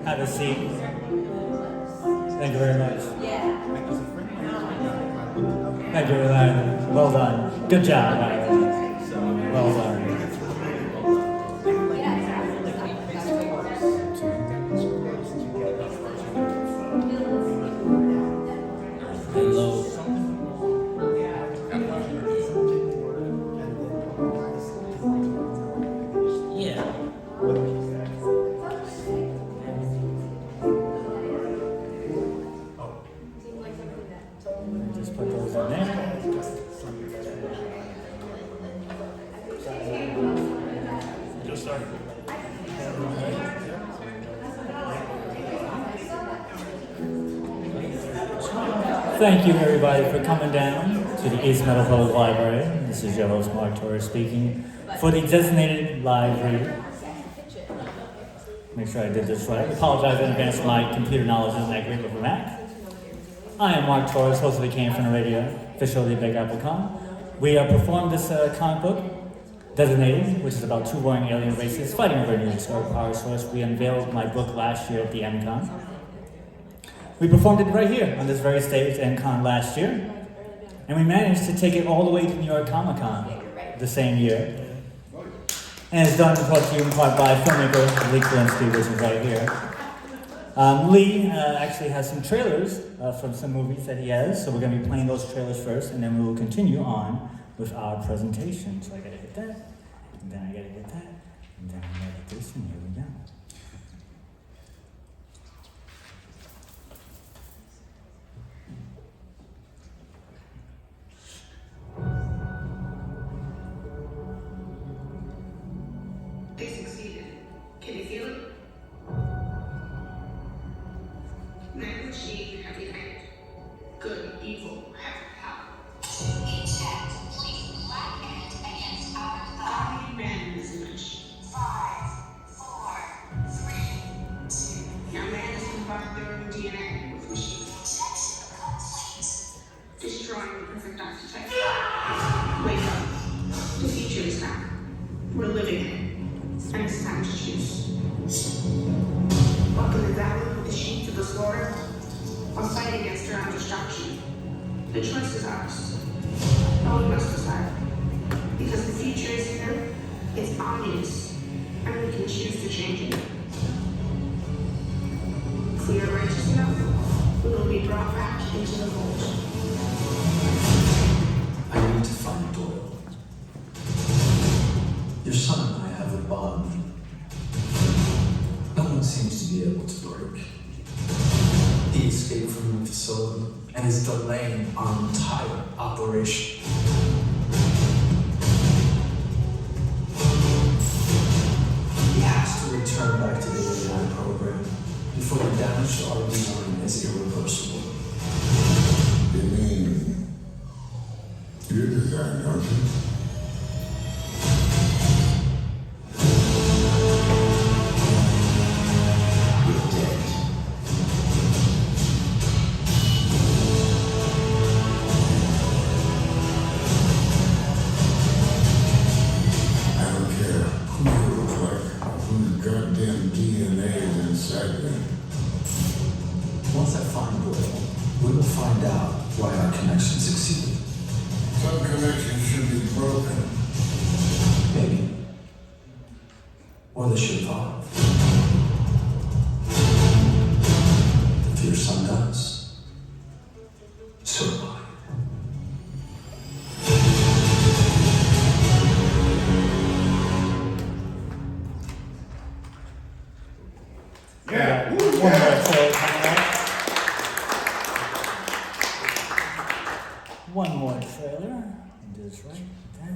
Have a seat. Thank you very much. Thank you, Ryan. Well done. Good job, Ryan. Well done. Hello. Yeah. Just put those in there. Just started. Thank you, everybody, for coming down to the East Meadow Public Library. This is your host, Mark Torres, speaking for the designated live read. Make sure I did this right. I apologize in advance for my computer knowledge isn't that great with a Mac. I am Mark Torres, host of the Came From the Radio, official of the Big Apple Con. We performed this comic book, Designated, which is about two warring alien races fighting over a new discovered power source. We unveiled my book last year at the MCon. We performed it right here on this very stage at MCon last year. And we managed to take it all the way to New York Comic Con the same year. And it's done and brought to you in part by filmmaker Lee Kalinsky, which is right here. Lee actually has some trailers from some movies that he has, so we're going to be playing those trailers first, and then we will continue on with our presentation. So I got to hit that, and then I got to hit that, and then I got to hit this, and here we go. They succeeded. Can you feel it? Man and machine have united. Good and evil have power. Inject fleet black ant against our thigh. Guardian man in this image. 5, 4, 3, 2. Now man has combined their own DNA with machine, Injection complete. destroying the perfect archetype. Wake up. The future is now. We're living in it. And it's time to choose. Walk in the valley with the sheep to the slaughter, or fight against our own destruction. The choice is ours. But we must decide. Because the future is here, it's obvious, and we can choose to change it. If we are righteous enough, we will be brought back into the fold. I need to find Doyle. Your son and I have a bond. No one seems to be able to break. He escaped from the facility and is delaying our entire operation. He has to return back to the AI program before the damage to our design is irreversible. You mean, you design, don't you? You're dead. I don't care who you look like or whose goddamn DNA is inside me. Once I find Doyle, we will find out why our connection succeeded. Some connections should be broken. Maybe. Or they should evolve. If your son does, so do I. One more trailer coming up. One more trailer. And do this right. Then.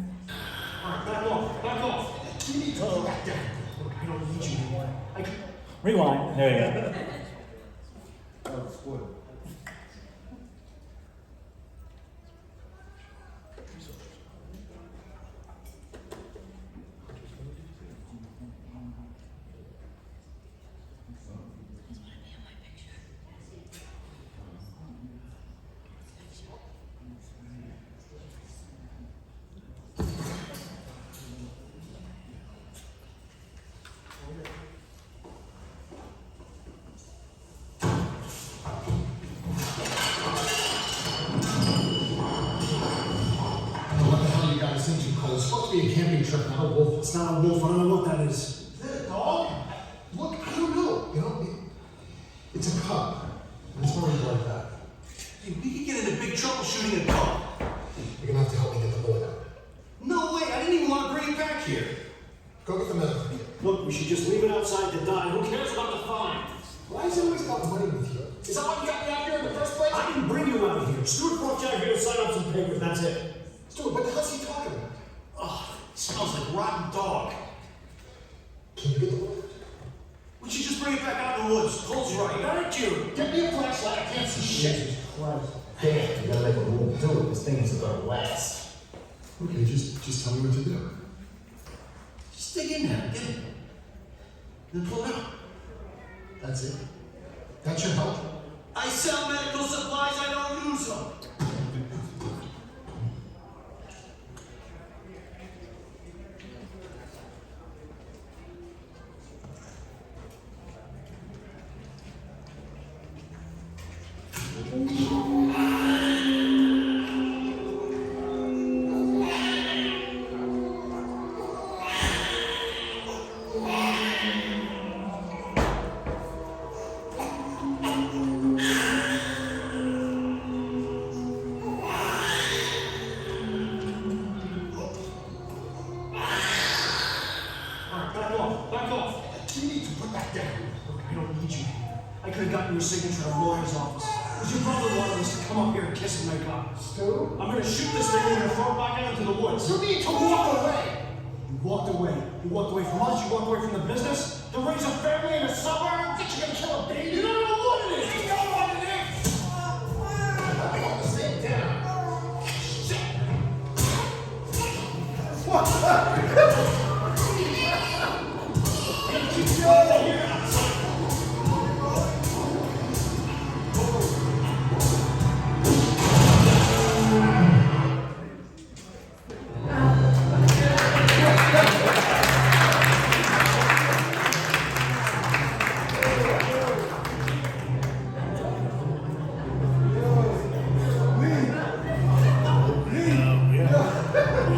Rewind. There you go. picture of a wolf. It's not a wolf. I don't know what that is. Is that a dog? Look, I don't know. You know, it's a cub. It's more like that. Hey, we could get into big trouble shooting a dog. You're gonna have to help me get the bullet out. No way. I didn't even want to bring it back here. Go get the medical. Look, we should just leave it outside to die. Who cares about the fine? Why is it always about money with you? Is that why you got me out here in the first place? I didn't bring you out here. Stuart brought you out here to sign up some papers. That's it. Stuart, what the hell's he talking about? Oh, it smells like rotten dog. Can you get the bullet? We should just bring it back out in the woods. Cole's right. Aren't you? Get me a flashlight. I can't see shit. Jesus Christ. Damn, you gotta make a move. Do it. This thing is gonna last. Okay, just tell me what to do. Just dig in there. Get it. Then pull it out. That's it. That should help. I sell medical supplies. I don't use them. Back off. You need to put that down. Look, I don't need you here. I could have gotten you a signature at a lawyer's office. Because your brother wanted us to come up here and kiss and make up. Stu? I'm gonna shoot this thing and we're gonna throw it back out into the woods. You need to walk away. You walked away. You walked away from us. You walked away from the business. To raise a family in a suburb. Think you're gonna kill a baby? You don't know what it is. You know what it is. I want to stay down.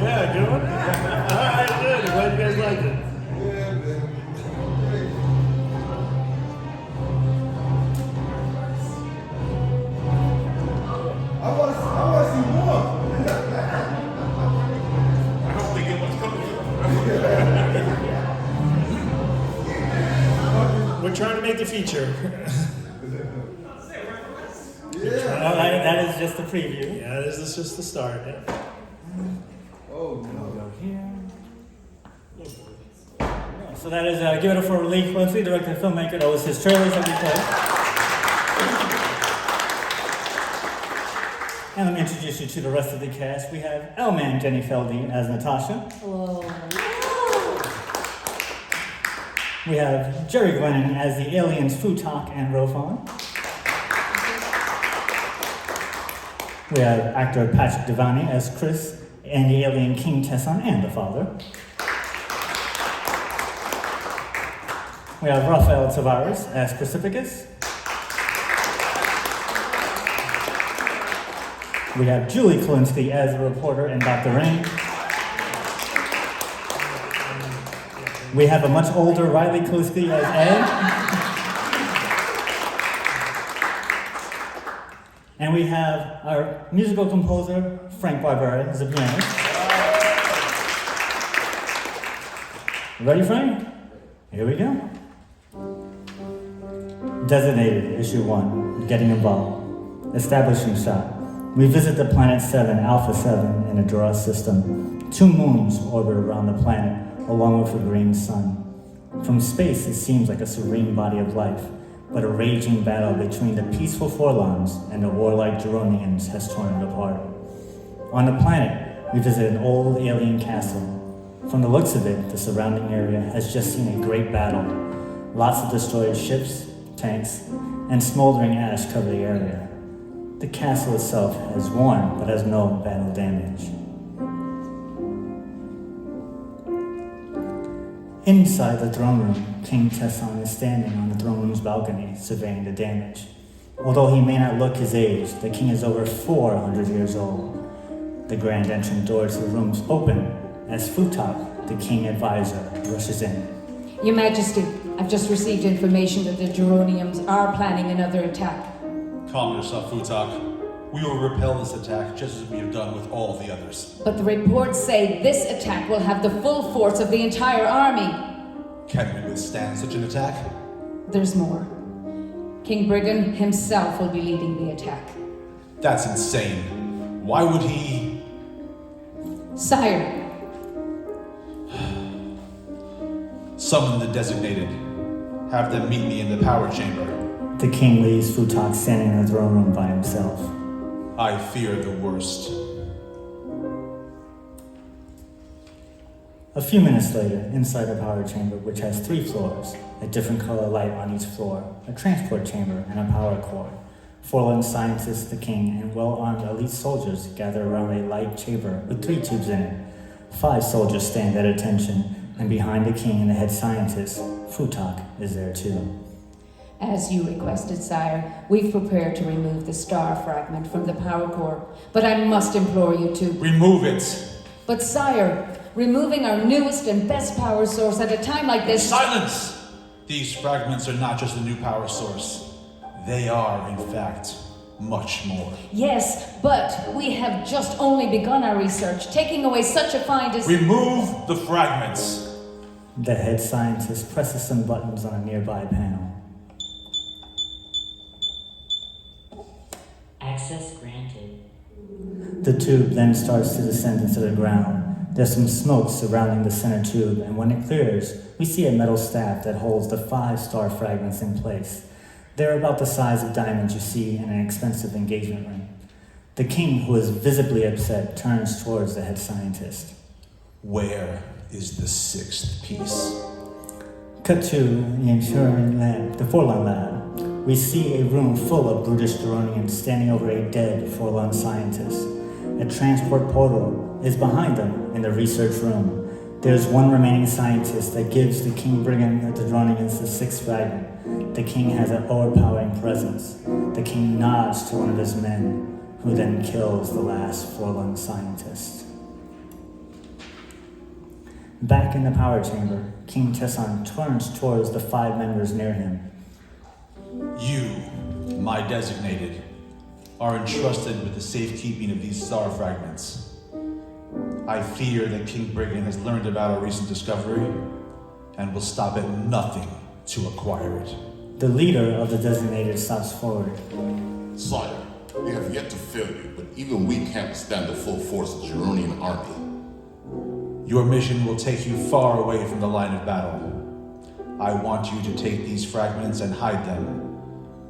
Yeah, good one. All right, good. Glad you guys liked it. I want to see more. I hope they get what's coming. We're trying to make a feature. All right, that is just a preview. Yeah, this is just the start. Yeah. Oh no. Go here. So that is Give It Up for Lee Quincy, director and filmmaker. That was his trailers that we played. And let me introduce you to the rest of the cast. We have L-Man Jenny Feldy as Natasha. Hello. We have Jerry Glennon as the aliens Futak and Rofon. We have actor Patrick Devani as Chris and the alien King Tesson and the father. We have Rafael Tavares as Crucifixus. We have Julie Klinsky as the reporter and Dr. Rain. We have a much older Riley Klinsky as Ed. And we have our musical composer, Frank Barbera, as a pianist. Ready, Frank? Here we go. Designated, Issue 1, Getting Involved. Establishing shot. We visit the planet 7, Alpha 7, in a Dura system. 2 moons orbit around the planet, along with a green sun. From space, it seems like a serene body of life, but a raging battle between the peaceful Forlans and the warlike Geronians has torn it apart. On the planet, we visit an old alien castle. From the looks of it, the surrounding area has just seen a great battle. Lots of destroyed ships, tanks, and smoldering ash cover the area. The castle itself has worn, but has no battle damage. Inside the throne room, King Tesson is standing on the throne room's balcony, surveying the damage. Although he may not look his age, the king is over 400 years old. The grand entrance door to the rooms open as Futak, the king advisor rushes in. Your Majesty, I've just received information that the Geroniums are planning another attack. Calm yourself, Futak. We will repel this attack just as we have done with all the others. But the reports say this attack will have the full force of the entire army. Can we withstand such an attack? There's more. King Brigand himself will be leading the attack. That's insane. Why would he? Sire, Summon the designated. Have them meet me in the power chamber. The king leaves Futak standing in the throne room by himself. I fear the worst. A few minutes later, inside the power chamber, which has 3 floors, a different color light on each floor, a transport chamber, and a power core, Forlorn scientists, the king, and well-armed elite soldiers gather around a light chamber with 3 tubes in it. 5 soldiers stand at attention, and behind the king and the head scientist, Futak is there too. as you requested, sire, we've prepared to remove the star fragment from the power core, but I must implore you to... Remove it! But sire, removing our newest and best power source at a time like this... Silence! These fragments are not just a new power source. They are, in fact, much more. Yes, but we have just only begun our research. Taking away such a find is... Remove the fragments! The head scientist presses some buttons on a nearby panel. Access granted. The tube then starts to descend into the ground. There's some smoke surrounding the center tube, and when it clears, we see a metal staff that holds the 5 star fragments in place. They're about the size of diamonds you see in an expensive engagement ring. The king, who is visibly upset, turns towards the head scientist. Where is the 6th piece? Cut to the Insuring lab, the Forlorn lab. We see a room full of brutish Geronians standing over a dead Forlorn scientist. A transport portal is behind them in the research room. There's one remaining scientist that gives the King Brigand of the Geronians the 6th fragment. The king has an overpowering presence. The king nods to one of his men, who then kills the last Forlorn scientist. Back in the power chamber, King Tesson turns towards the 5 members near him. You, my designated, are entrusted with the safekeeping of these star fragments. I fear that King Brigand has learned about our recent discovery and will stop at nothing to acquire it. The leader of the designated stops forward. Sire, we have yet to fail you, but even we can't withstand the full force of the Geronian army. Your mission will take you far away from the line of battle. I want you to take these fragments and hide them,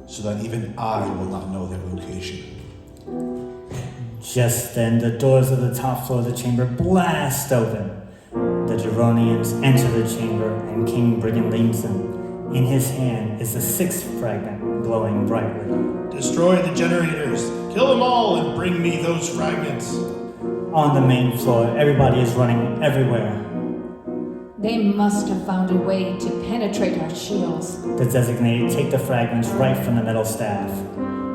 so that even I will not know their location. Just then, the doors of the top floor of the chamber blast open. The Geronians enter the chamber, and King Brigand leads them. In his hand is the 6th fragment, glowing brightly. Destroy the generators. Kill them all and bring me those fragments. On the main floor, everybody is running everywhere. They must have found a way to penetrate our shields. The designated take the fragments right from the metal staff.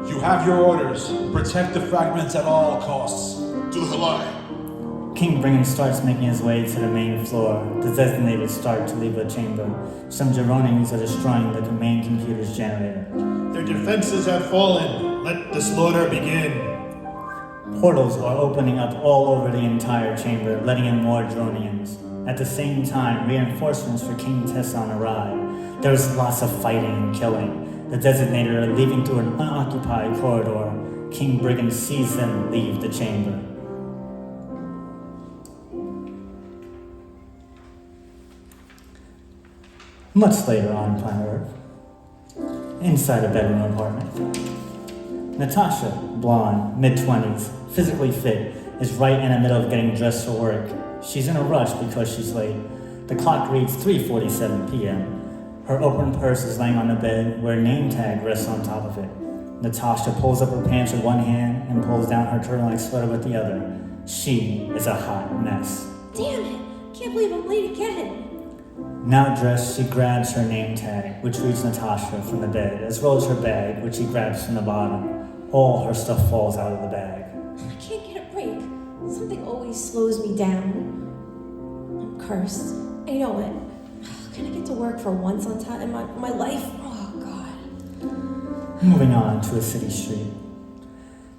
You have your orders. Protect the fragments at all costs. To the line. King Brigand starts making his way to the main floor. The designated start to leave the chamber. Some Geronians are destroying the main computer's generator. Their defenses have fallen. Let the slaughter begin. Portals are opening up all over the entire chamber, letting in more Geronians. At the same time, reinforcements for King Tesson arrive. There's lots of fighting and killing. The designated are leaving through an unoccupied corridor. King Brigand sees them leave the chamber. Much later on planet Earth, inside a bedroom apartment, Natasha, blonde, mid-20s, physically fit, is right in the middle of getting dressed for work. She's in a rush because she's late. The clock reads 3:47 p.m. Her open purse is laying on the bed where a name tag rests on top of it. Natasha pulls up her pants with one hand and pulls down her turtleneck sweater with the other. She is a hot mess. Damn it! Can't believe I'm late again. Now dressed, she grabs her name tag, which reads Natasha, from the bed, as well as her bag, which she grabs from the bottom. All her stuff falls out of the bag. I can't get a break. Something always slows me down. I'm cursed. I know it. Can I get to work for once on time in my life? Oh, God. Moving on to a city street.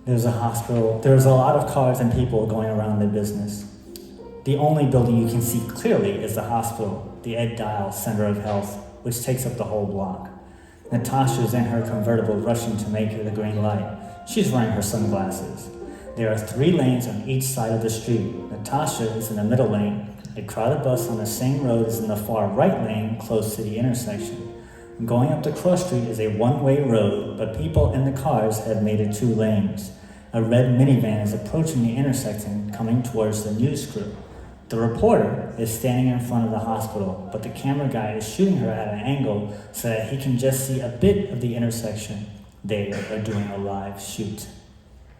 There's a hospital. There's a lot of cars and people going around their business. The only building you can see clearly is the hospital, the Ed Dial Center of Health, which takes up the whole block. Natasha's in her convertible rushing to make her the green light. She's wearing her sunglasses. There are 3 lanes on each side of the street. Natasha is in the middle lane. A crowded bus on the same road is in the far right lane, close to the intersection. Going up the cross street is a one-way road, but people in the cars have made it 2 lanes. A red minivan is approaching the intersection, coming towards the news crew. The reporter is standing in front of the hospital, but the camera guy is shooting her at an angle so that he can just see a bit of the intersection. They are doing a live shoot.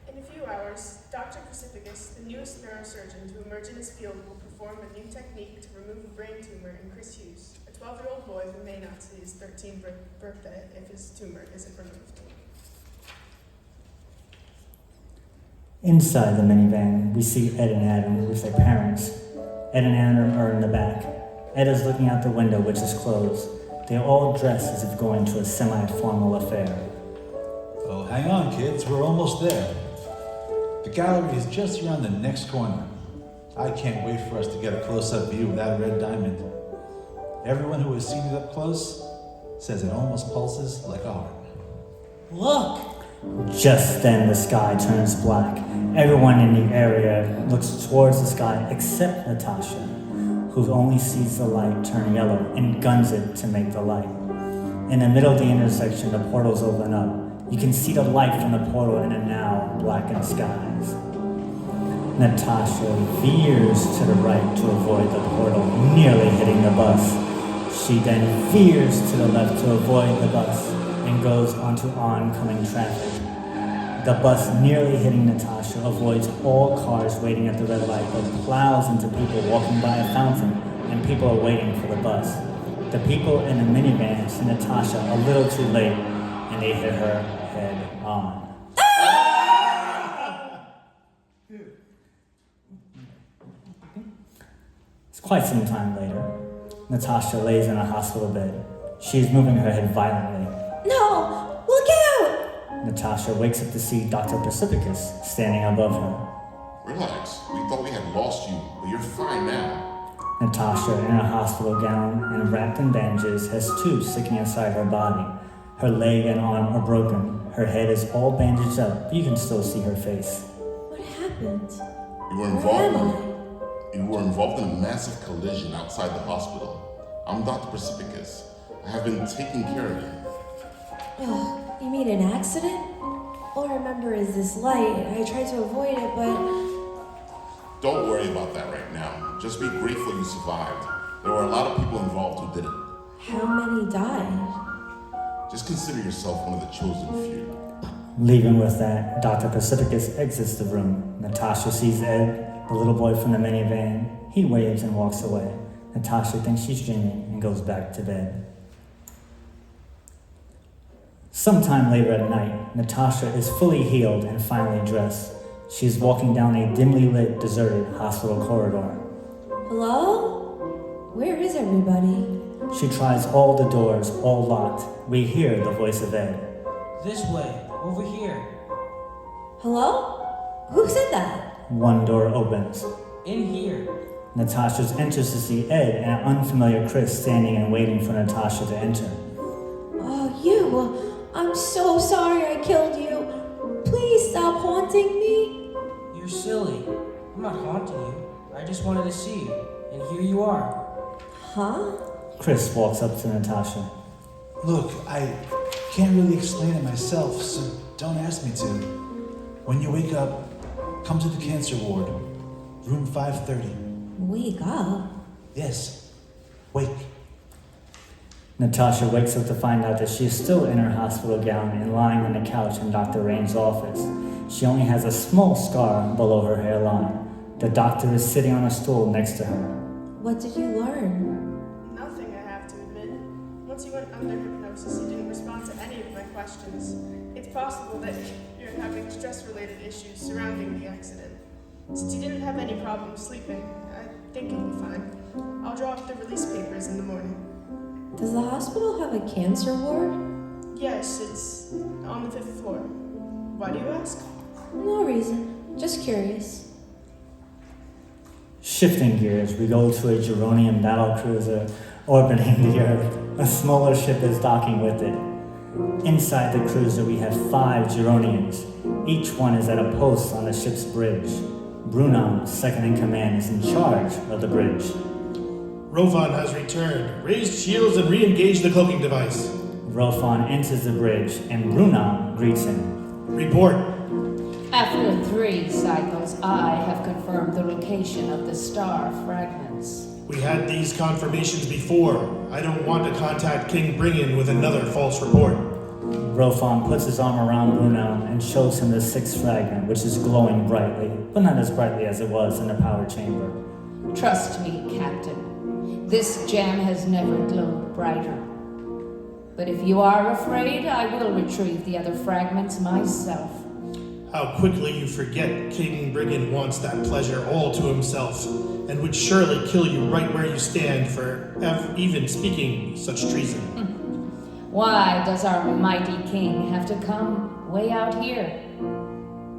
In a few hours, Dr. Pacificus, the newest neurosurgeon to emerge in his field, will perform a new technique to remove a brain tumor in Chris Hughes, a 12-year-old boy who may not see his 13th birthday if his tumor isn't removed. Inside the minivan, we see Ed and Adam with their parents. Ed and Adam are in the back. Ed is looking out the window, which is closed. They are all dressed as if going to a semi-formal affair. Oh, hang on, kids. We're almost there. The gallery is just around the next corner. I can't wait for us to get a close-up view of that red diamond. Everyone who has seen it up close says it almost pulses like a heart. Look! Just then the sky turns black. Everyone in the area looks towards the sky except Natasha, who only sees the light turn yellow and guns it to make the light. In the middle of the intersection, the portals open up. You can see the light from the portal in the now blackened skies. Natasha veers to the right to avoid the portal, nearly hitting the bus. She then veers to the left to avoid the bus and goes onto oncoming traffic. The bus, nearly hitting Natasha, avoids all cars waiting at the red light, but plows into people walking by a fountain, and people are waiting for the bus. The people in the minivan see Natasha a little too late, and they hit her head on. It's quite some time later. Natasha lays in a hospital bed. She is moving her head violently. No! Look out! Natasha wakes up to see Dr. Pacificus standing above her. Relax. We thought we had lost you, but you're fine now. Natasha, in a hospital gown and wrapped in bandages, has tubes sticking inside her body. Her leg and arm are broken. Her head is all bandaged up, but you can still see her face. What happened? You were involved in a massive collision outside the hospital. I'm Dr. Pacificus. I have been taking care of you. Oh, you mean an accident? All I remember is this light. I tried to avoid it, but... Don't worry about that right now. Just be grateful you survived. There were a lot of people involved who didn't. How many died? Just consider yourself one of the chosen few. Leaving with that, Dr. Pacificus exits the room. Natasha sees Ed, the little boy from the minivan. He waves and walks away. Natasha thinks she's dreaming and goes back to bed. Sometime later at night, Natasha is fully healed and finally dressed. She is walking down a dimly lit, deserted hospital corridor. Hello? Where is everybody? She tries all the doors, all locked. We hear the voice of Ed. This way, over here. Hello? Who said that? One door opens. In here. Natasha enters to see Ed and an unfamiliar Chris standing and waiting for Natasha to enter. Oh, you. I'm so sorry I killed you. Please stop haunting me. You're silly. I'm not haunting you. I just wanted to see you. And here you are. Huh? Chris walks up to Natasha. Look, I can't really explain it myself, so don't ask me to. When you wake up, come to the cancer ward, room 530. Wake up? Yes, wake. Natasha wakes up to find out that she is still in her hospital gown and lying on the couch in Dr. Rain's office. She only has a small scar below her hairline. The doctor is sitting on a stool next to her. What did you learn? Nothing, I have to admit. Once you went under hypnosis, you didn't respond to any of my questions. It's possible that you're having stress-related issues surrounding the accident. Since you didn't have any problems sleeping, I think you'll be fine. I'll draw up the release papers in the morning. Does the hospital have a cancer ward? Yes, it's on the 5th floor. Why do you ask? No reason. Just curious. Shifting gears, we go to a Geronium battlecruiser orbiting the Earth. A smaller ship is docking with it. Inside the cruiser, we have 5 Geroniums. Each one is at a post on the ship's bridge. Brunon, second in command, is in charge of the bridge. Rovan has returned. Raised shields and re-engaged the cloaking device. Rofon enters the bridge, and Brunon greets him. Report. After 3 cycles, I have confirmed the location of the star fragments. We had these confirmations before. I don't want to contact King Bringin with another false report. Rofon puts his arm around Brunon and shows him the 6th fragment, which is glowing brightly, but not as brightly as it was in the power chamber. Trust me, Captain. This gem has never glowed brighter. But if you are afraid, I will retrieve the other fragments myself. How quickly you forget King Brigand wants that pleasure all to himself, and would surely kill you right where you stand for even speaking such treason. Why does our mighty king have to come way out here?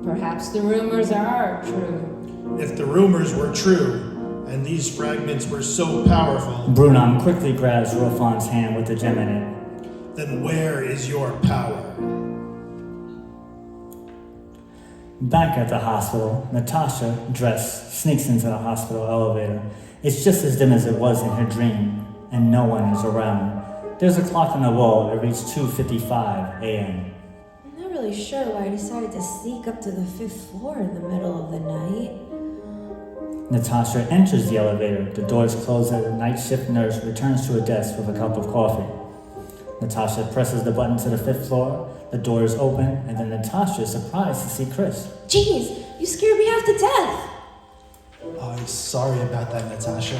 Perhaps the rumors are true. If the rumors were true, and these fragments were so powerful, Brunon quickly grabs Rofon's hand with the gem in it. then where is your power? Back at the hospital, Natasha, dressed, sneaks into the hospital elevator. It's just as dim as it was in her dream, and no one is around. There's a clock on the wall that reads 2:55 a.m. I'm not really sure why I decided to sneak up to the 5th floor in the middle of the night. Natasha enters the elevator. The doors close as the night shift nurse returns to her desk with a cup of coffee. Natasha presses the button to the 5th floor. The door is open, and then Natasha is surprised to see Chris. Jeez, you scared me half to death. Oh, sorry about that, Natasha.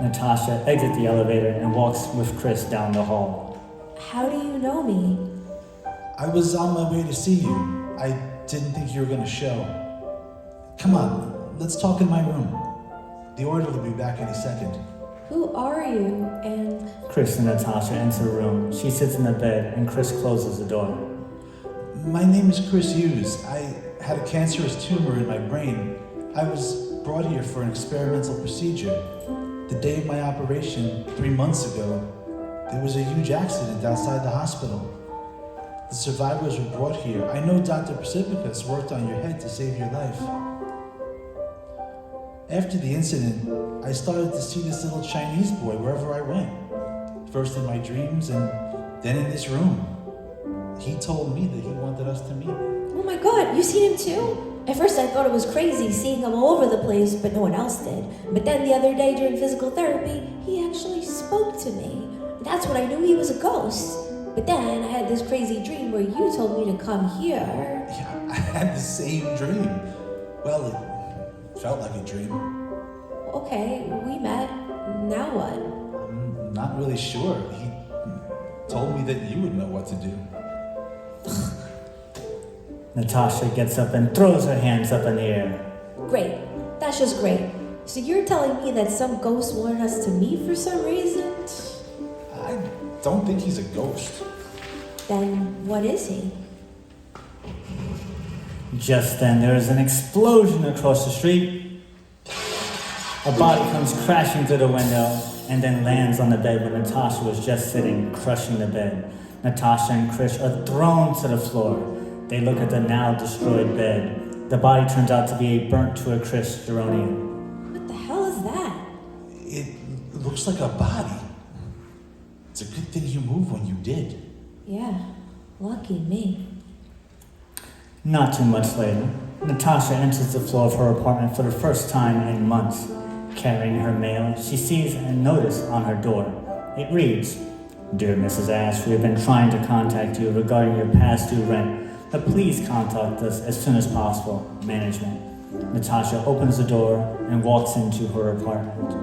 Natasha exits the elevator and walks with Chris down the hall. How do you know me? I was on my way to see you. I didn't think you were going to show. Come on, let's talk in my room. The orderly will be back any second. Who are you? And Chris and Natasha enter the room. She sits in the bed, and Chris closes the door. My name is Chris Hughes. I had a cancerous tumor in my brain. I was brought here for an experimental procedure. The day of my operation, 3 months ago, there was a huge accident outside the hospital. The survivors were brought here. I know Dr. Precipicus worked on your head to save your life. After the incident, I started to see this little Chinese boy wherever I went. First in my dreams and then in this room. He told me that he wanted us to meet. oh my god, you seen him too? At first I thought it was crazy seeing him all over the place, but no one else did. But then the other day during physical therapy, he actually spoke to me. That's when I knew he was a ghost. But then I had this crazy dream where you told me to come here. Yeah, I had the same dream. Well, it felt like a dream. Okay, we met. Now what? I'm not really sure. He told me that you would know what to do. Natasha gets up and throws her hands up in the air. Great. That's just great. So you're telling me that some ghost wanted us to meet for some reason? I don't think he's a ghost. Then what is he? Just then, there is an explosion across the street. A body comes crashing through the window and then lands on the bed where Natasha was just sitting, crushing the bed. Natasha and Chris are thrown to the floor. They look at the now destroyed bed. The body turns out to be a burnt to a crisp Geronium. What the hell is that? It looks like a body. It's a good thing you moved when you did. Yeah, lucky me. Not too much later, Natasha enters the floor of her apartment for the first time in months. Carrying her mail, she sees a notice on her door. It reads, "Dear Mrs. Ash, we have been trying to contact you regarding your past due rent, but please contact us as soon as possible. Management." Natasha opens the door and walks into her apartment.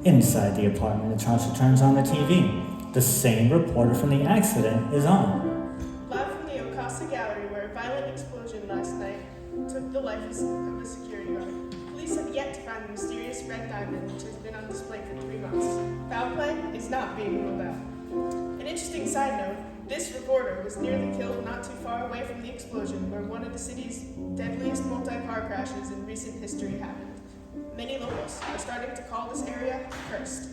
Inside the apartment, Natasha turns on the TV. The same reporter from the accident is on. Live from the Ocasa Gallery, where a violent explosion last night took the life of a security guard. Police have yet to find the mysterious red diamond which has been on display for 3 months. Foul play is not being ruled out. An interesting side note, this reporter was nearly killed not too far away from the explosion where one of the city's deadliest multi-car crashes in recent history happened. Many locals are starting to call this area cursed.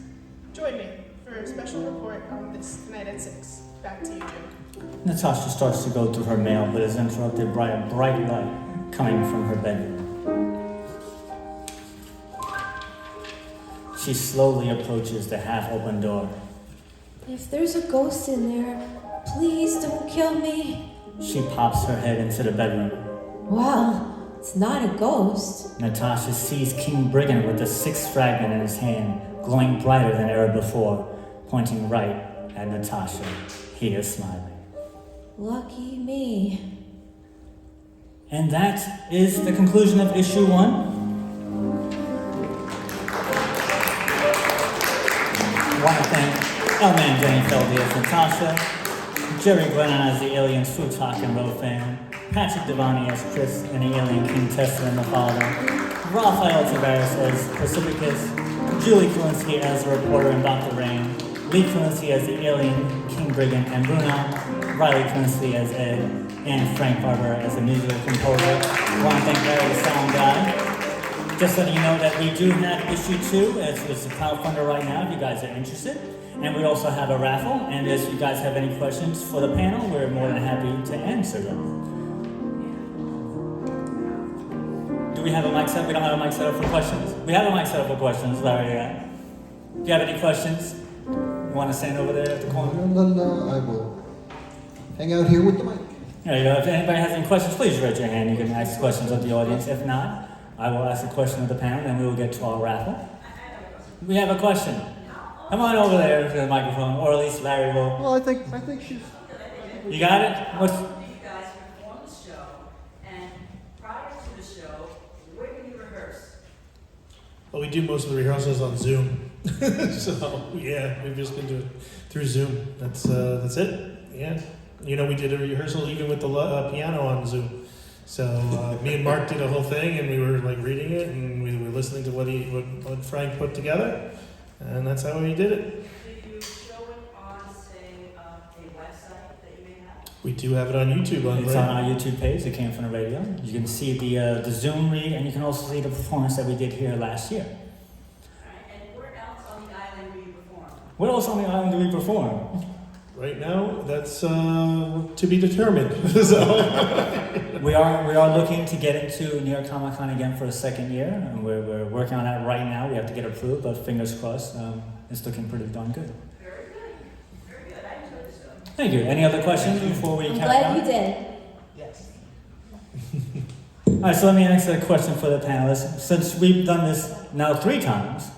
Join me for a special report on this tonight at 6. Back to you, Jim. Natasha starts to go through her mail, but is interrupted by a bright light coming from her bedroom. She slowly approaches the half-open door. If there's a ghost in there, please don't kill me. She pops her head into the bedroom. Well, it's not a ghost. Natasha sees King Brigand with the 6th fragment in his hand, glowing brighter than ever before, pointing right at Natasha. He is smiling. Lucky me. And that is the conclusion of issue 1. I want to thank L-Man Jenny Feldy as Natasha, Jerry Glennon as the Aliens Food Talk and Road fan, Patrick Devani as Chris and the Alien King Tester and the Father, Raphael Tavares as Pacificus, Julie Kulinski as the reporter and Dr. Rain, Lee Kulinski as the Alien King Brigand and Bruno, Riley Kulinski as Ed, and Frank Barber as the musical composer. I want to thank Larry the sound guy. Just letting you know that we do have issue 2. It's a crowdfunder right now if you guys are interested. And we also have a raffle. And if you guys have any questions for the panel, we're more than happy to answer them. Do we have a mic set? We don't have a mic set up for questions. We have a mic set up for questions, Larry. Do you have any questions? You want to stand over there at the corner? No, I will hang out here with the mic. There you go. If anybody has any questions, please raise your hand. You can ask questions of the audience. If not, I will ask a question of the panel, and we will get to our raffle. We have a question. Come on over there to the microphone, or at least Larry will. Well, I think she's. You got it? What's... You guys perform the show, and prior to the show, where do you rehearse? Well, we do most of the rehearsals on Zoom. So, yeah, we've just been doing through Zoom. That's it. Yeah. You know, we did a rehearsal even with the piano on Zoom. So me and Mark did a whole thing, and we were like reading it, and we were listening to what Frank put together, and that's how we did it. Did you show it on, say, a website that you may have? We do have it on YouTube. It's on our YouTube page. It came from the radio. You can see the Zoom read, and you can also see the performance that we did here last year. All right, and where else on the island do you perform? Where else on the island do we perform? Right now, that's to be determined. So. We are looking to get into New York Comic Con again for a 2nd year, and we're working on that right now. We have to get approved, but fingers crossed, it's looking pretty darn good. Very good. Very good. I enjoyed the show. Thank you. Any other questions before we I'm count glad down? you did. Yes. All right, so let me ask a question for the panelists. Since we've done this now 3 times,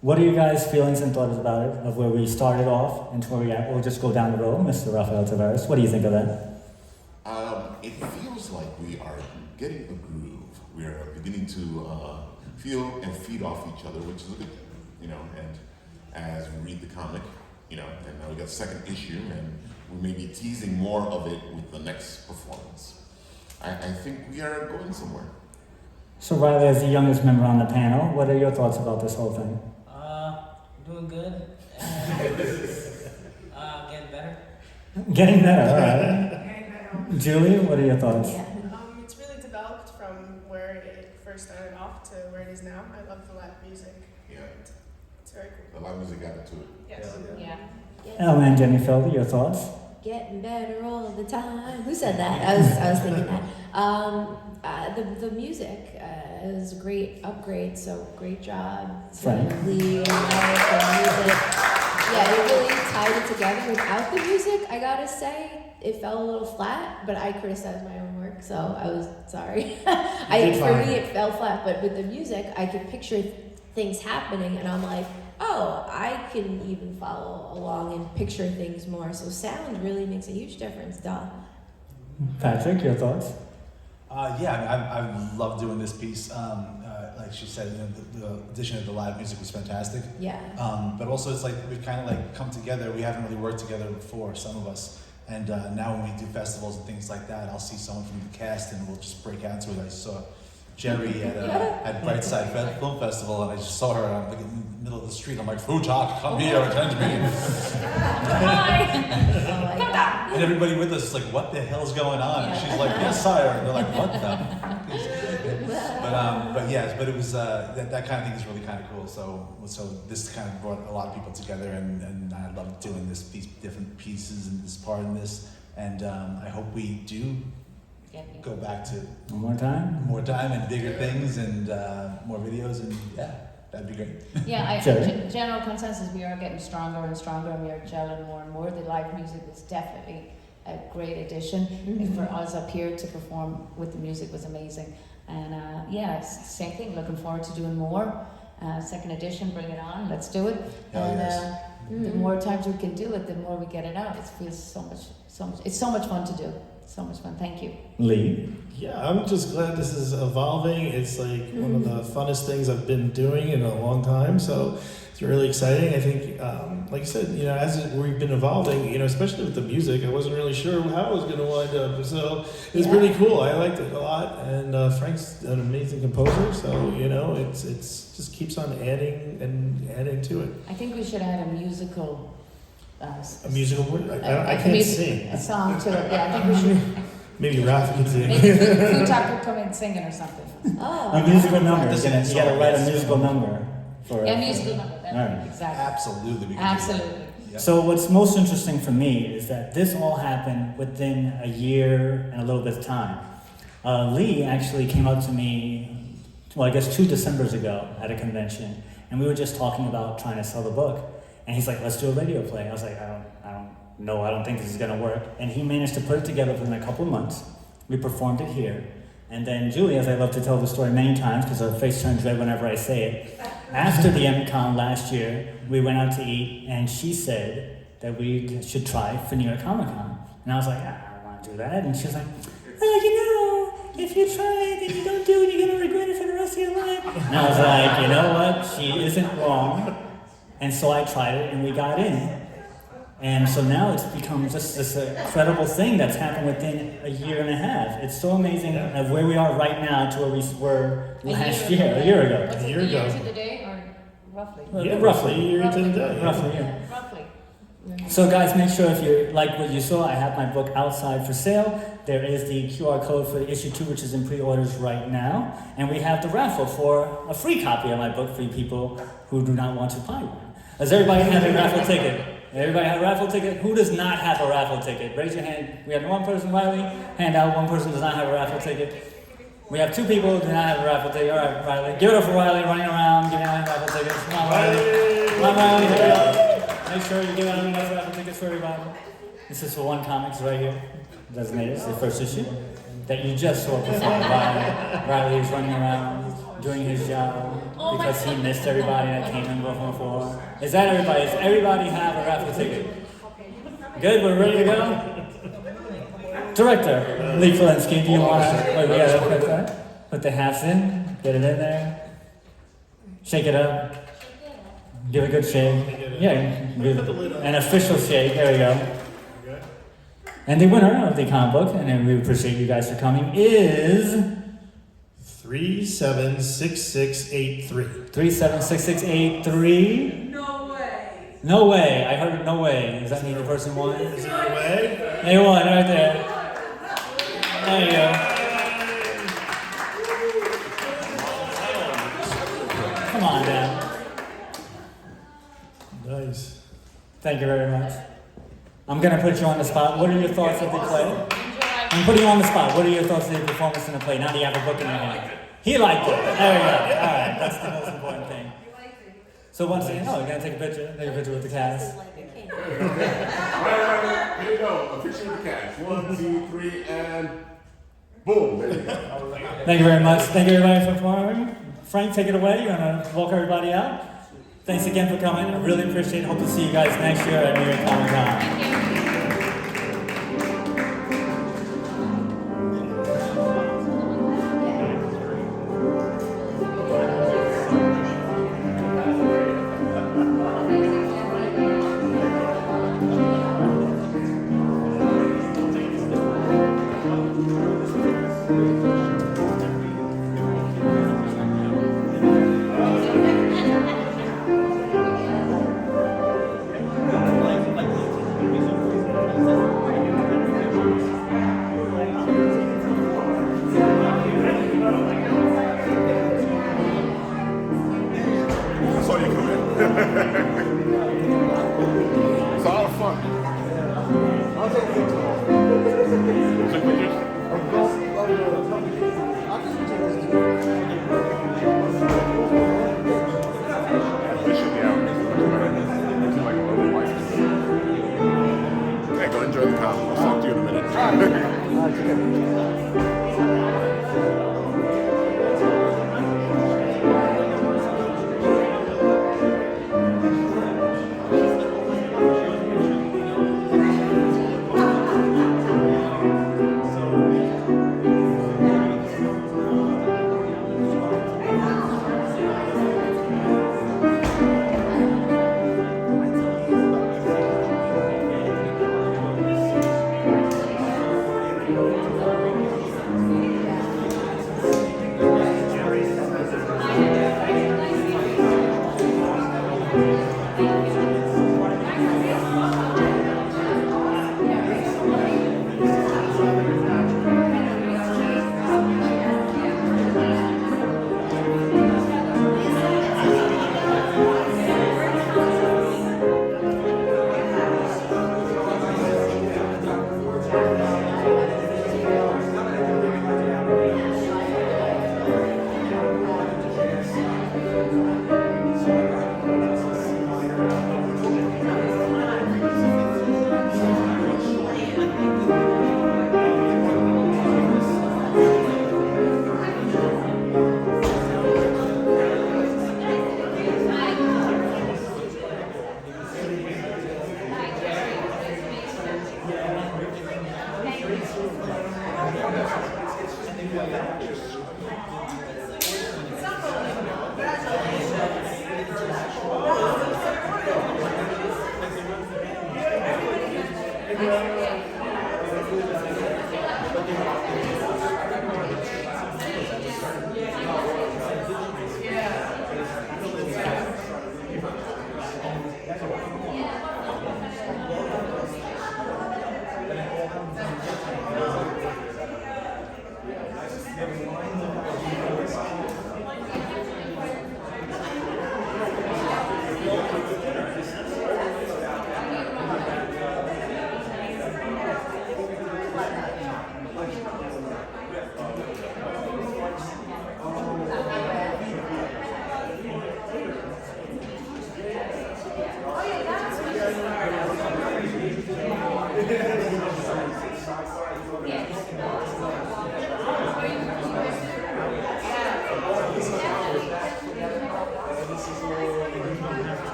what are you guys' feelings and thoughts about it, of where we started off and to where we at? We'll just go down the road. Mr. Raphael Tavares, what do you think of that? It feels like we are getting a groove. We are beginning to feel and feed off each other, which is a good thing, you know. And as we read the comic, you know, and now we got 2nd issue, and we may be teasing more of it with the next performance. I think we are going somewhere. So Riley, as the youngest member on the panel, what are your thoughts about this whole thing? Doing good. Getting better. Getting better, all right. Julie, what are your thoughts? Yeah. It's really developed from where it first started off to where it is now. I love the live music. Yeah. It's very cool. The live music got into it. Yes. Yeah. Ellen Jenny Feldy, your thoughts? Getting better all the time. Who said that? I was thinking that. The music is a great upgrade. So great job, Frank. Lee and the music. Yeah, it really tied it together. Without the music, I gotta say, it fell a little flat. But I criticized my own work, so I was sorry. For me, it fell flat. But with the music, I could picture things happening, and I'm like, oh, I can even follow along and picture things more. So sound really makes a huge difference, duh. Patrick, your thoughts? I love doing this piece. Like she said, you know, the addition of the live music was fantastic. Yeah. But also, it's like we've kind of like come together. We haven't really worked together before, some of us. And now when we do festivals and things like that, I'll see someone from the cast, and we'll just break out into it. I saw Jerry at Brightside Film Festival, and I just saw her, and I'm like in the middle of the street. I'm like, Futak, come here, attend me. And everybody with us is like, what the hell's going on? And she's like, yes, sire. And they're like, what the fuck is but it was that kind of thing is really kind of cool. So this kind of brought a lot of people together, and I love doing these different pieces and this part in this. And I hope we do go back to more time and bigger things and more videos, and yeah, that'd be great. Yeah, general consensus, we are getting stronger and stronger, and we are gelling more and more. The live music was definitely a great addition. And for us up here to perform with the music was amazing. And same thing, looking forward to doing more. Second edition, bring it on, let's do it. The more times we can do it, the more we get it out. It feels so much, it's so much fun to do. So much fun. Thank you. Lee? Yeah, I'm just glad this is evolving. It's like one of the funnest things I've been doing in a long time. So it's really exciting. I think, like I said, as we've been evolving, especially with the music, I wasn't really sure how it was going to wind up. So it's really cool. I liked it a lot. And Frank's an amazing composer. So, it's just keeps on adding and adding to it. I think we should add a musical. A musical word? I can't sing. A song to it. Yeah, I think we should. Maybe Ralph can sing. Maybe Futak could come in singing or something. A musical number. You got to write a musical number. Musical number. Right. Exactly. Absolutely. So what's most interesting for me is that this all happened within a year and a little bit of time. Lee actually came up to me, well, I guess 2 Decembers ago at a convention, and we were just talking about trying to sell the book. And he's like, let's do a radio play. I was like, I don't think this is gonna work. And he managed to put it together within a couple of months. We performed it here. And then Julie, as I love to tell the story many times, because her face turns red whenever I say it, after the MCon last year, we went out to eat, and she said that we should try for New York Comic Con. And I was like, I don't wanna do that. And she was like, well, if you try it and you don't do it, you're gonna regret it for the rest of your life. And I was like, you know what, she isn't wrong. And so I tried it, and we got in. And so now it's become just this incredible thing that's happened within a year and a half. It's so amazing of where we are right now to where we were last year, a year ago. What's it, a year to the day, or roughly? Yeah, roughly. A year to the day. Roughly, yeah. Roughly. So guys, make sure if you like what you saw, I have my book outside for sale. There is the QR code for issue 2, which is in pre-orders right now. And we have the raffle for a free copy of my book for you people who do not want to buy one. Does everybody have a raffle ticket? Everybody have a raffle ticket? Who does not have a raffle ticket? Raise your hand. We have one person, Riley. Hand out. One person does not have a raffle ticket. We have 2 people who do not have a raffle ticket. All right, Riley. Give it up for Riley running around giving out raffle tickets. Come on, Riley. Come on, Riley. Hurry up. Make sure you give out enough raffle tickets for everybody. This is for One Comics right here. Designated. It's the first issue that you just saw perform. Riley is running around doing his job because he missed everybody that came in before. Is that everybody? Does everybody have a raffle ticket? Good, we're ready to go? Director, Lee Felinsky, do you want to put the hats in, get it in there, shake it up, give a good shake. Yeah, an official shake, there we go. And the winner of the comic book, and we appreciate you guys for coming, is 376683. 376683. No way. No way. I heard no way. Does that mean the person won? Is there a way? They won right there. There you go. Come on down. Nice. Thank you very much. I'm going to put you on the spot. What are your thoughts of the play? I'm putting you on the spot. What are your thoughts of the performance in the play? Now that you have a book in your hand. He liked it. There we go. All right. That's the most important thing. So once again, you're going to take a picture. Take a picture with the cast. Right. Here you go. A picture with the cast. 1, 2, 3, and boom. There you go. Thank you very much. Thank you everybody for performing. Frank, take it away. You're going to walk everybody out. Thanks again for coming. I really appreciate it. Hope to see you guys next year at New York Comic Con. Okay, go enjoy the comic. I'll talk to you in a minute.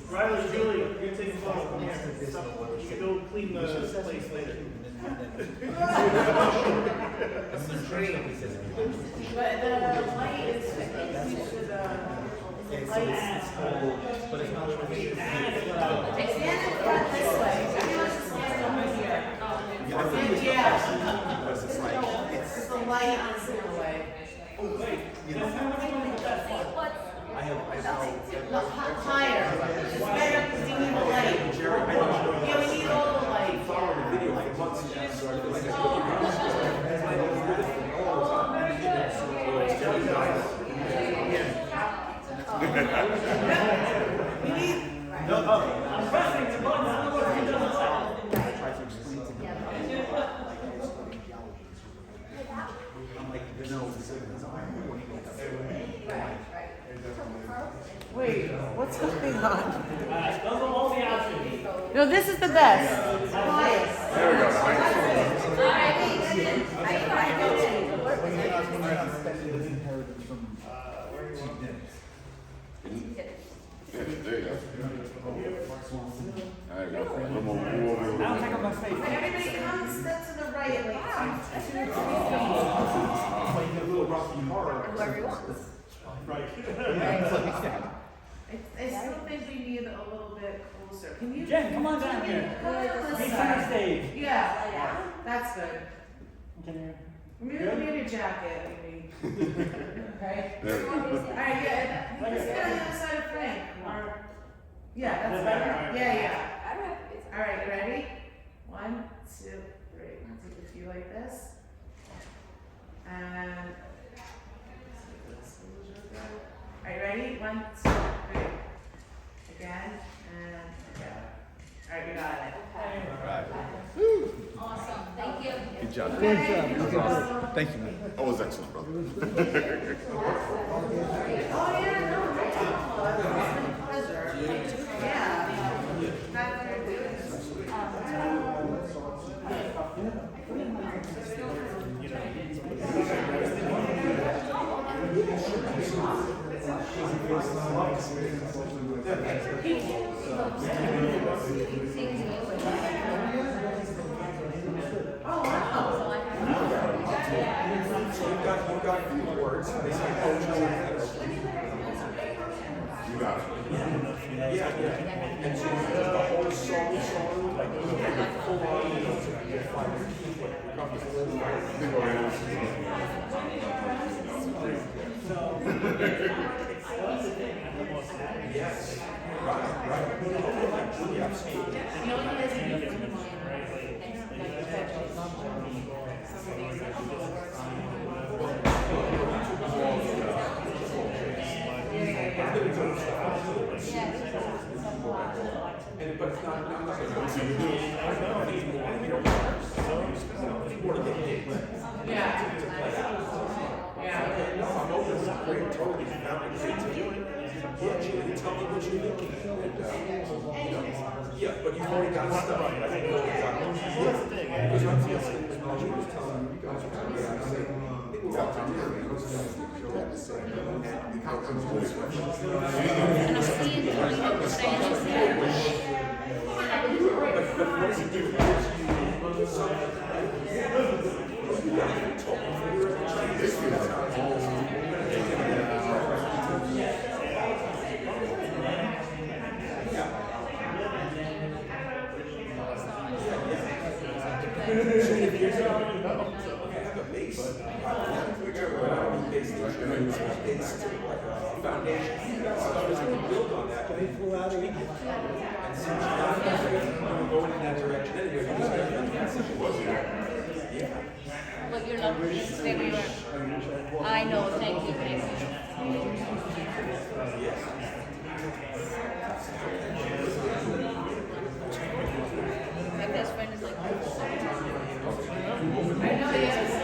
Riley, Julie, you're gonna take a photo. You can go clean the place later. But the light is, you should, But it's not really. stand in front this way. Everyone should stand over here. Yeah. Because it's like, It's the light on the way. I have No, higher. It's better because you need the light. Yeah, we need all the light. We need. I'm pressing the button. I don't know what you're doing. Wait, what's going on? Those are all the options. No, this is the best. Highest. There we go. Yeah, there you go. There you go. A little more move I don't over. think I'm gonna stay. Everybody come step to the right. Whoever he wants. I still think we need a little bit closer. Can you? Jen, come on down here. Come on this Meet side. center stage. Yeah, that's good. Can you? Remove your jacket, maybe. Okay? There. Alright, yeah, let's get on the other side of Frank. Yeah, that's better. Yeah. Alright, ready? 1, 2, 3. Take a few like this. And alright, ready? 1, 2, 3. Again, and again. Alright, you got it. Awesome, thank you. Good job. Okay. That was awesome. Thank you, man. That was excellent, brother. Oh, yeah, no, it's been a pleasure. Yeah. Glad they're doing this. You got it. And so the whole song, like full on, yes. Right. But it's not I'm open to great, totally. Yeah, Julie, tell me what you're thinking. Yeah, but you've already got stuff. I think you've already got because I'm feeling Julie was telling me, you guys are telling me, I think we're all talking about it. And I'm seeing the kind of stages there. But what does it do? But you're not it's very I know, thank you, thank you. My best friend is like I know, yes.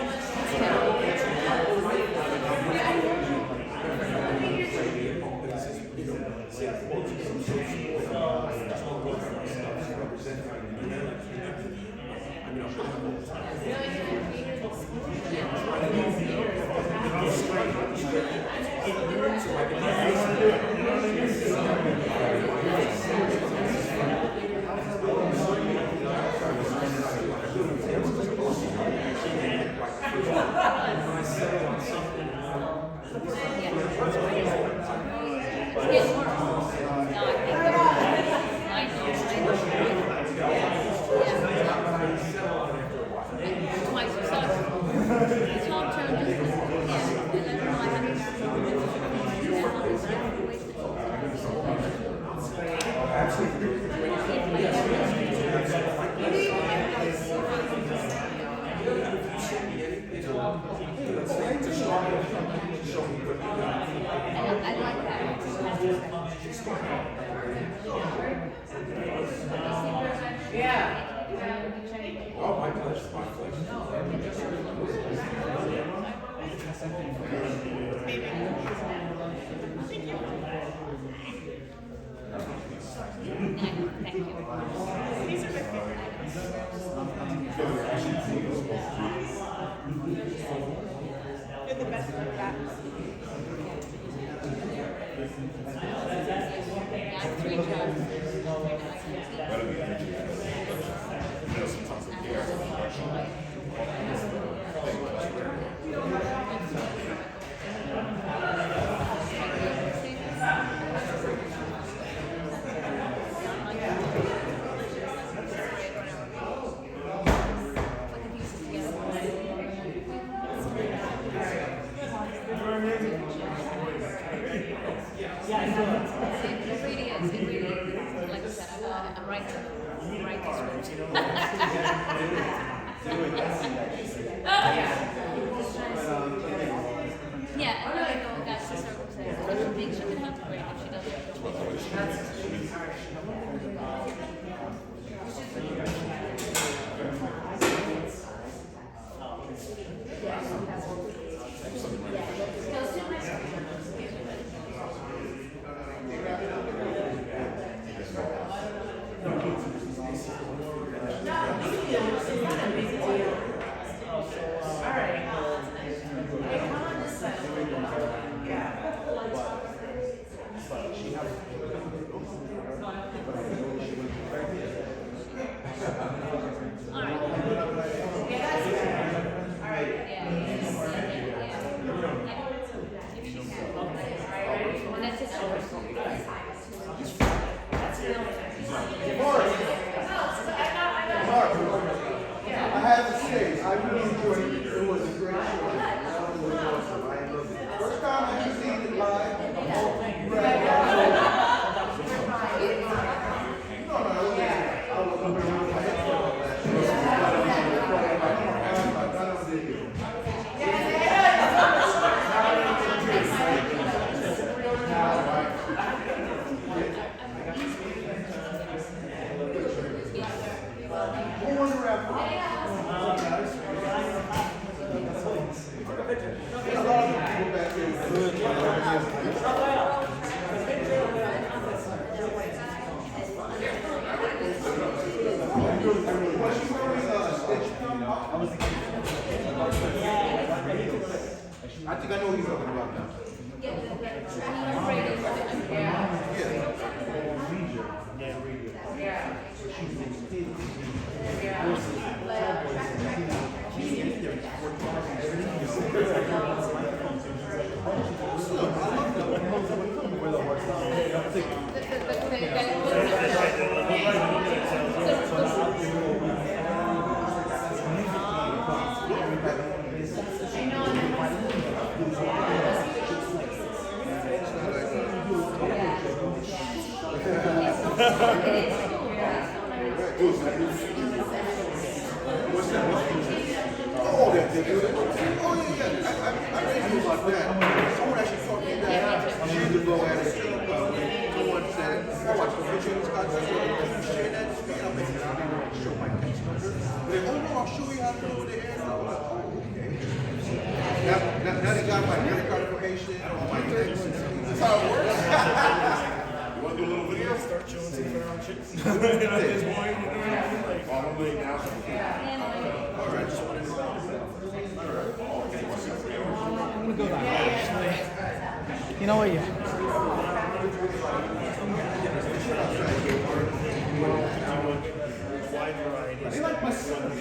Oh, my pleasure, my You're the best at that. All right. have to say, I really enjoyed it. It was a great show. That was awesome. I loved it. First time I ever seen it live. I think I know what you're talking about now. Now they got my credit card information, all my things. That's how it works. You want to do a little video? Start showing some around chicks. All right, just want to I'm gonna go that way. You know what? Yeah. Wide variety. They like my son.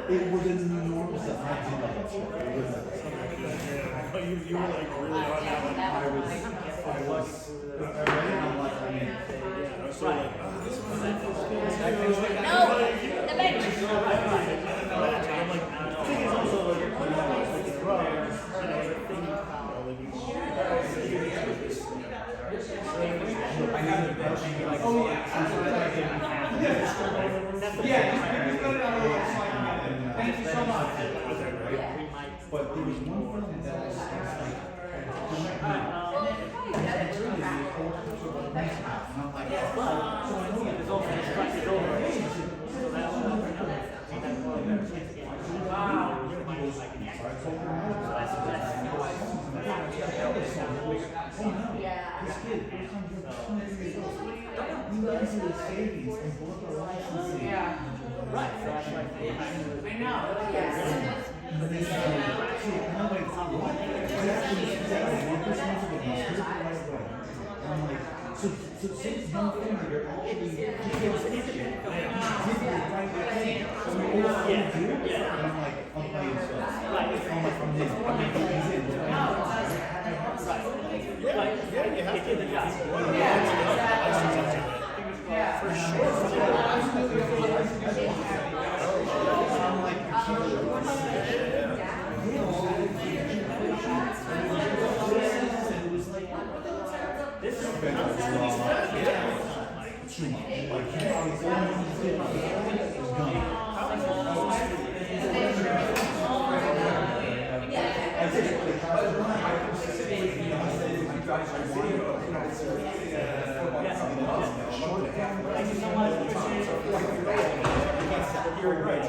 It was in New York, so I did like it. You were like really on that one. Thank you so much. But there was one film that was For sure. you're right.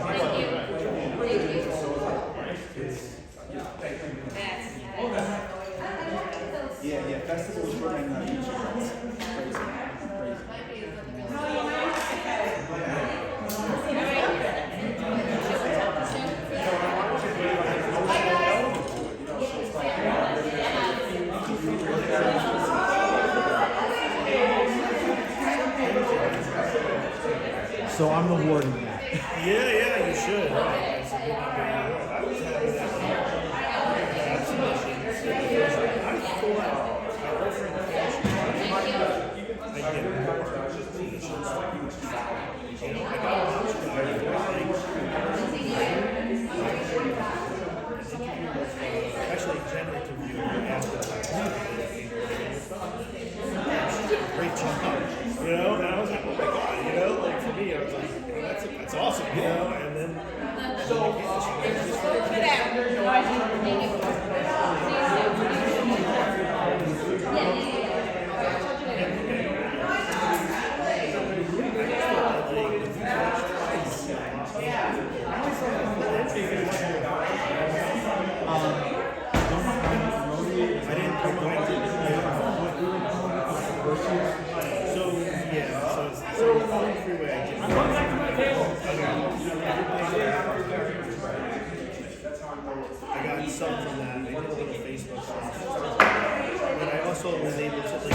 Yeah, festivals running crazy. So I'm the warden now. Yeah, you should. I was having that. I'm full out. I work for an fashion. I get more. You know, I got a bunch of actually, Jen interviewed me after great job. You know, and I was like, oh my god, you know, like for me, I was like, you know, that's awesome, you know, and then I got some from that. I did a little Facebook stuff. But I also was able to like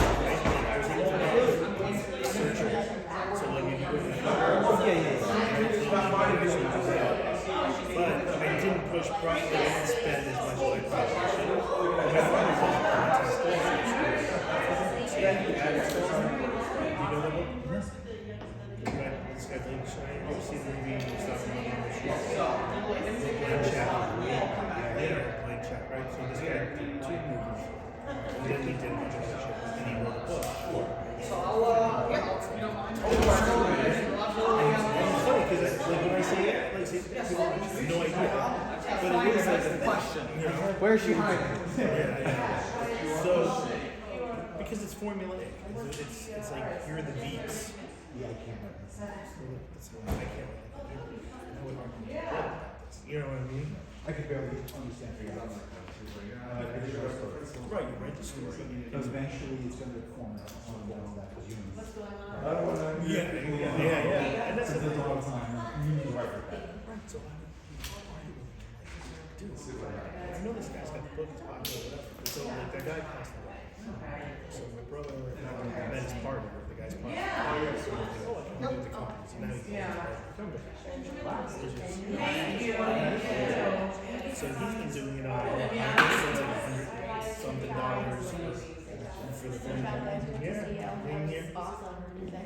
I was able to search it. So like if you go but I didn't push properly. I didn't spend as much as I probably should. My brother was a contest you know that book? This guy played Shine. You see the movie and stuff on the show. Playing Chat. Later, playing Chat, right? So this guy did 2 movies. And then he did a bunch of other shit. And he wrote a book. So I'll, it's funny because like when I say it, like say people have no idea. But it is like a question. You know? Where's she hiding? Yeah. So because it's formulaic. It's like here are the beats. Yeah, I can't. That's why I can't. You know what I mean? I could barely understand for you. Right, you write the story. Eventually, it's going to form that unit. Yeah. And that's the thing. all the time. So, dude, I know this guy's got the book, it's popular, whatever. So, like, that guy passed away. So, my brother met his partner, the guy's partner. So, I was like, oh, I can do the company. So, now he's going to company. So, he's been doing it on something dollars for the film. Yeah.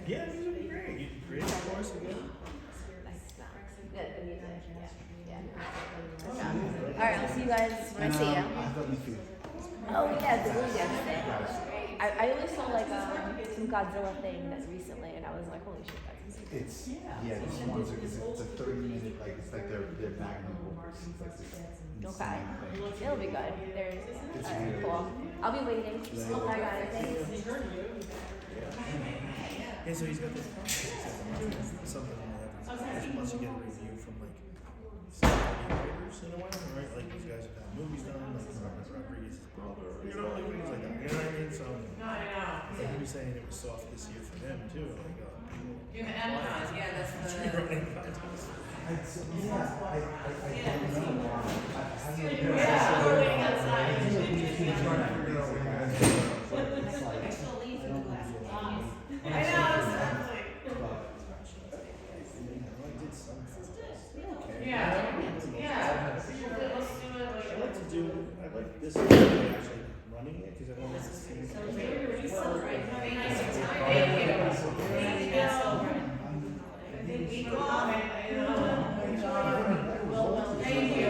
Yeah, it would be great. You create a course and go. Alright, I'll see you guys when I see you. Oh yeah, the Blue Dance thing. I only saw like some Godzilla thing recently, and I was like, holy shit, that's insane. It's this one's it's a 30-minute it's like their magnum opus. Okay, it'll be good. There's cool. I'll be waiting. Bye guys. Thanks. Yeah, so he's got this something on that. Plus you get a review from like writers in a way, right? Like these guys have got movies done, like Rodriguez's brother, you know, like things like that. You know what I mean? So he was saying it was soft this year for him too. Like You're the MCON, yeah, that's the. I don't know. We're waiting outside. I know, exactly. Yeah. I'd like this actually running it because I want to see. Thank you.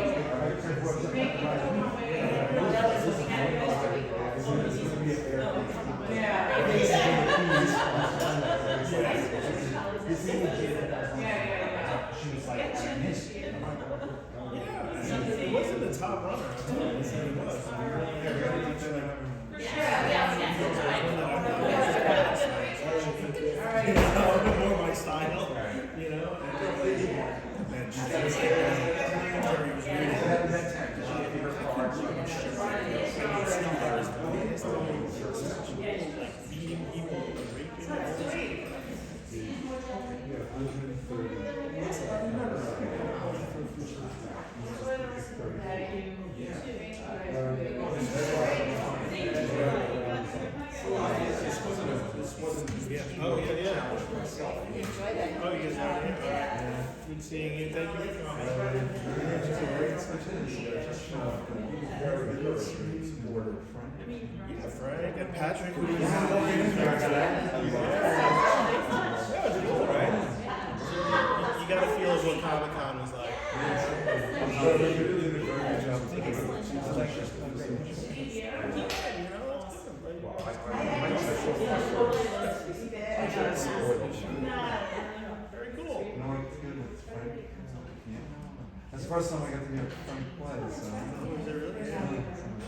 It wasn't the top runner. It was. More my style, you know. Oh, yeah, yeah. Oh, you guys are here? Good seeing you. Thank you for coming. Yeah, Frank and Patrick. Who was you gotta feel what Comic-Con was like. Very cool. That's the first time I got to hear Frank play, so. Is it really? Yeah.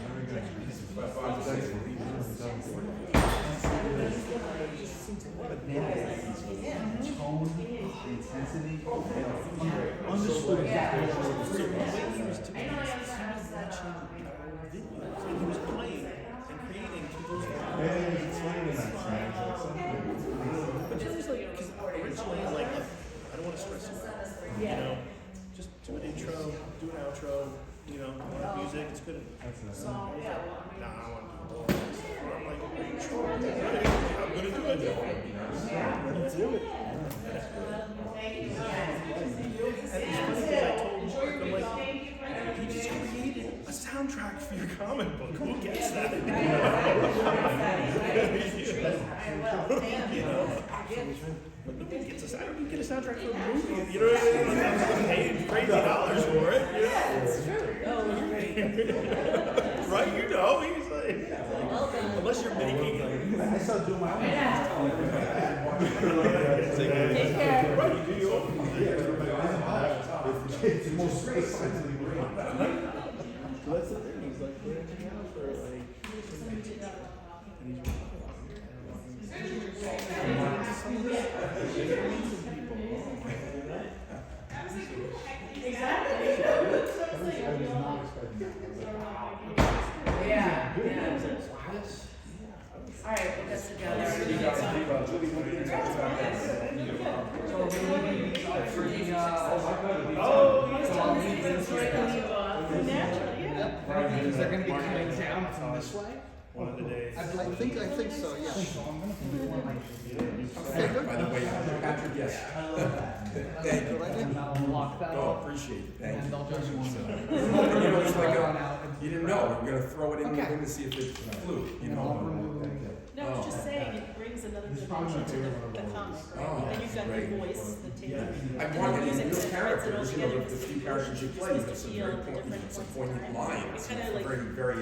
Very good. Tone, intensity, Understood. So the way he was doing this, he was watching videos and he was playing and creating to those But then there's like, because originally, like, I don't want to stress you, you know, just do an intro, do an outro, you know, music, it's good. Nah, I want to do all this. I'm like, are you sure? I'm going to do it. Let's do it. And it's funny because I told Mark, I'm like, you just created a soundtrack for your comic book. Who gets that? You know? But nobody gets I don't even get a soundtrack for a movie. You know what I mean? I'm paying crazy dollars for it. You know? It's true. Right? You know, he's like, unless you're making I started doing my own. Take care. Right, you do your own. It's the most great. So that's the thing. He's like branching out for like. Yeah. All right, put this Is that going to be coming down from this way? One of the days. I think so, yeah. By the way, Patrick, yes. Thank you. Oh, appreciate it. Thank you. You didn't know. We're going to throw it in the room to see if it flew. You know. No, I was just saying, it brings another dimension to the comic, right? Oh, And you've got great. your voice that takes I wanted in real characters, you know, the few characters you play, you have some very poignant lines, very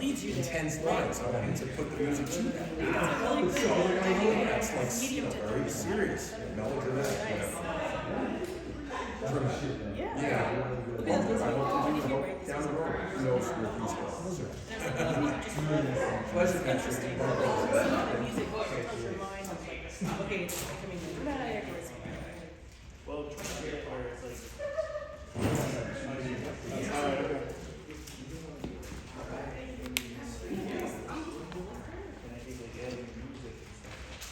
intense lines. I wanted to put the music to that. So that's like, you know, very serious, melodramatic, you know. Dramatic. Yeah. I want to do it down the road. Who knows where these go. Pleasure, Patrick. Okay, it's coming in. Well, try to get where it's like.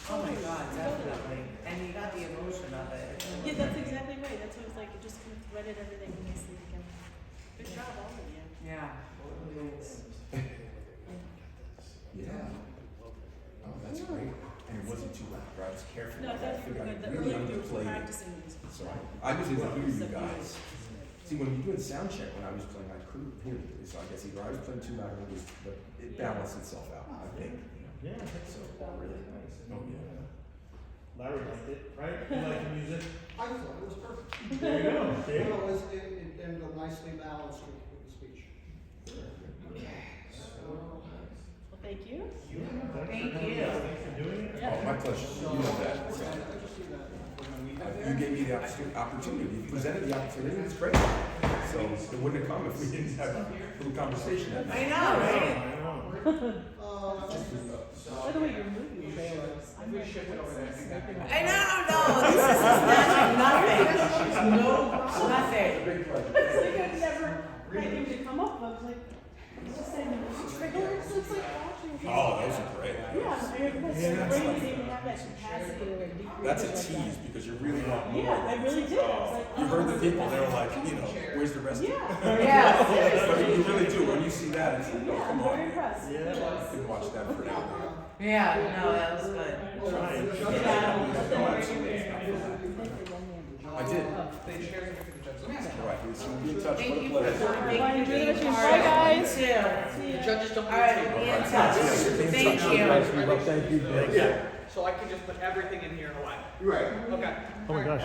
Oh my God, definitely. And you got the emotion of it. Yeah, that's exactly right. That's what it was like. It just kind of threaded everything nicely together. Good job, all of you. Yeah. Yeah. Oh, that's great. And it wasn't too loud, right? I was careful. No, I figured I really underplayed it. So I was able to hear you guys. See, when you're doing sound check, when I was playing, I couldn't hear you. So I guess either I was playing too loud or it balanced itself out, I think. Yeah, I think So, really nice. Oh, yeah. Larry liked it, right? You like the music? I thought it was perfect. There you go. See? Well, it ended up nicely balanced with the speech. Well, thank you. Thank you. Thanks for doing it. Oh, my pleasure. You know that. So, you gave me the opportunity. You presented the opportunity. It's great. So it wouldn't have come if we didn't have a little conversation. I know, right? By the way, your movie trailers. I know, no, this is not nothing. Nothing. Big pleasure. It's like I've never had him to come up. I was like, he's just saying the trailers. It's like watching. Oh, those are great. Yeah, my brain didn't even have that capacity to like decode That's a it like tease that. because you really want more. Yeah, I really did. I was like, You heard the people, they were like, you know, where's the rest? Yeah. Yeah, But seriously. you really do, when you see that, it's like, oh, Yeah, come I'm very on. impressed. You can watch that for now. Yeah, no, that was good. I did. All right, we'll be in touch. Thank What a you pleasure. for being Bye, part guys. of it too. The judges don't. All right, be in touch. Thank you. Thank you. So I can just put everything in here away. Right. Okay. Oh my gosh,